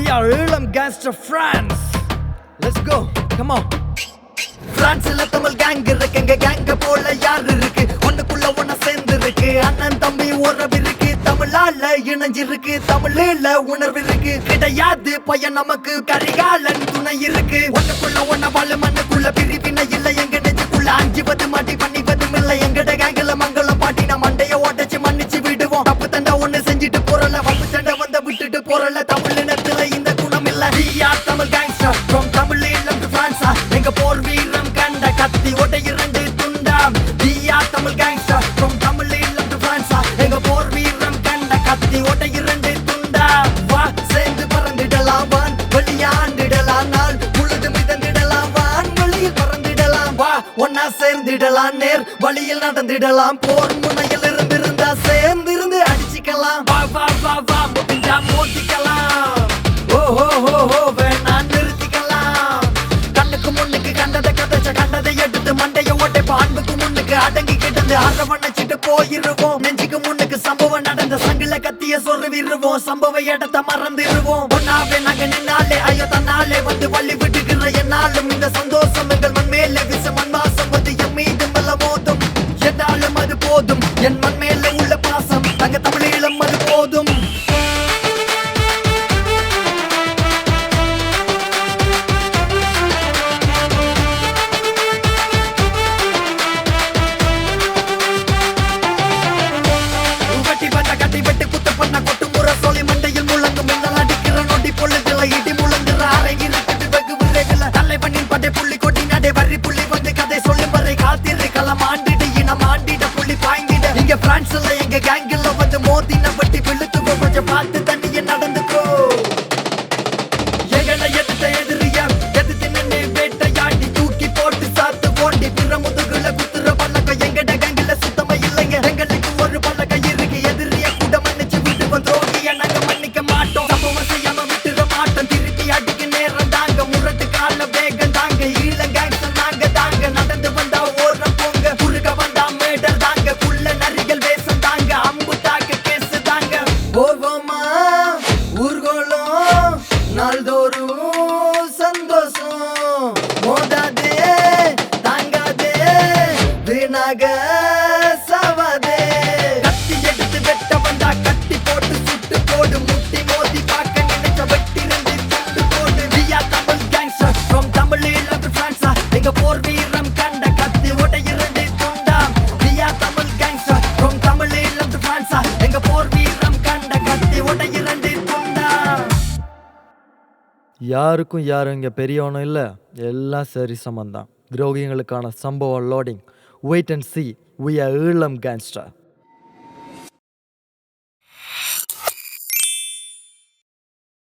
are Elam Gangster France. Let's go, come on. பிரான்ஸ்ல Tamil gang இருக்குங்க, கேங்க போல யாரு இருக்கு? ஒண்ணுக்குள்ள ஒண்ணு சேர்ந்து இருக்கு, அண்ணன் தம்பி உறவு இருக்கு, தமிழால இணைஞ்சிருக்கு, தமிழ்ல உணர்வு இருக்கு, கிடையாது பையன் நமக்கு கரிகாலன் துணை இருக்கு. ஒண்ணுக்குள்ள ஒண்ணு வாழ மண்ணுக்குள்ள பிரிவினை இல்லை, எங்க நெஞ்சுக்குள்ள அஞ்சுவது மாட்டி பண்ணிவதும் இல்லை. எங்கட கேங்கல மங்களம் பாட்டி நான் மண்டைய ஓட்டச்சு மன்னிச்சு விடுவோம். தப்பு தண்டை ஒண்ணு செஞ்சுட்டு போறல, வம்பு சண்டை வந்த விட்டுட்டு போறல. தமிழ் இனத்துல இந்த குணம் இல்ல. Tamil gangster from Tamil Eelam to France. எங்க போர் வீரம் கண்ட கத்தி ஓட்டை இரண்டு துண்டாம். Tamil gangster from Tamil Eelam to France. எங்க போர் வீரம் கண்ட கத்தி ஓட்டை இரண்டு துண்டாம். வா சேர்ந்து பறந்திடலாம், வான் வெளியாண்டிடலாம், நாள் முழுதும் மிதந்திடலாம், வான் வெளியில் பறந்திடலாம். வா ஒன்னா சேர்ந்திடலாம், நேர் வழியில் நடந்திடலாம், போர் முனையில் இருந்திருந்தா சேர்ந்திருந்து அடிச்சுக்கலாம். வா வா வா வா முடிஞ்சா மோதிக்கலாம். ஓஹோ ஹோ ஹோ வேணா நிறுத்திக்கலாம். கண்ணுக்கு முன்னுக்கு கண்டதை கதைச்ச கண்டதை எடுத்து மண்டைய ஓட்டை பான்புக்கு முன்னுக்கு அடங்கி கிட்டது அரவணைச்சிட்டு போயிருவோம். நெஞ்சுக்கு முன்னுக்கு சம்பவம் நடந்த சங்கில கத்திய சொருவிருவோம். சம்பவ இடத்தை மறந்துருவோம். ஒன்னாவே நாங்க நின்னாலே ஐயோ தன்னாலே வந்து வள்ளி விட்டுக்கிற என்னாலும் இந்த சந்தோஷம் எங்கள் மண் மேலே விச மண் வாசம் வந்து என் மீது மெல்ல மோதும். என்னாலும் அது போதும், என் மண் மேலே உள்ள பாசம் தங்க தமிழீழம் அது போதும். கட்டி வெட்டு குத்த பண்ண கொட்டு முறை சொல்லி மண்டையில் முழங்கும் என்ன அடிக்கிற நொடி பொழுதுல இடி முழங்குற அரைகிறது வெகு விரைவில் தலைவனின் படை புள்ளி கொட்டி நடை வரி புள்ளி வந்து கதை சொல்லும் வரை காத்திருக்கலாம். ஆண்டிட இனம் ஆண்டிட புள்ளி பாய்ந்திட இங்க பிரான்ஸ்ல எங்க கேங்கில் வந்து மோதின வட்டி விழுத்துக்கோ, கொஞ்சம் பார்த்து தண்ணியை நடந்துக்கோ. எங்களை எதிர்த்த எதிரிய எதிர்த்து நின்று வேட்டையாடி தூக்கி போட்டு சாத்து போண்டி பிற முதுகுல குத்துற பல்லக்கம் எங்கட கேங்கில சுத்தமா இல்லைங்க. எங்களுக்கு ஒரு பல்லக்கம் இருக்கு, எதிரிய கூட மன்னிச்சு விடுவோம். துரோகிய நாங்க மன்னிக்க மாட்டோம், சம்பவம் செய்யாம விட்டுற மாட்டோம். திருப்பி அடிக்க நேரம் தாங்க, முரட்டு கால வேகம் தாங்க. ஈழம் கேங்ஸ்டர் நாங்க தாங்க, நடந்து வந்தா ஓரம் போங்க, குறுக்க வந்தா மேடர் தாங்க, குள்ள நரிகள் வேஷம் தாங்க, அம்பு தாக்க கேசு தாங்க. போவோமா ஊர்கோளம் நாள்தோறும் சந்தோஷம், மோதாதே தாங்காதே வீணாக சாவாதே. கத்தி எடுத்து வெட்ட வந்தா கட்டி போட்டு சுட்டு போடு, முட்டி மோதி பார்க்க நினைச்ச வெட்டி ரெண்டு சுட்டு போடு. Tamil gangster from Tamil Eelam to France. எங்க போர் வீரம் கண்ட கத்தி ஓட்டை இரண்டு துண்டாம். Tamil gangster from Tamil Eelam to France. எங்க போர் வீரம் கண்ட கத்தி ஓட்டை இரண்டு துண்டாம். யாருக்கும் யாரும் இங்கே பெரியவனும் இல்லை, எல்லாம் சரி சமந்தான். துரோகிகளுக்கான சம்பவம் loading. Wait and see, we are Elam Gangster.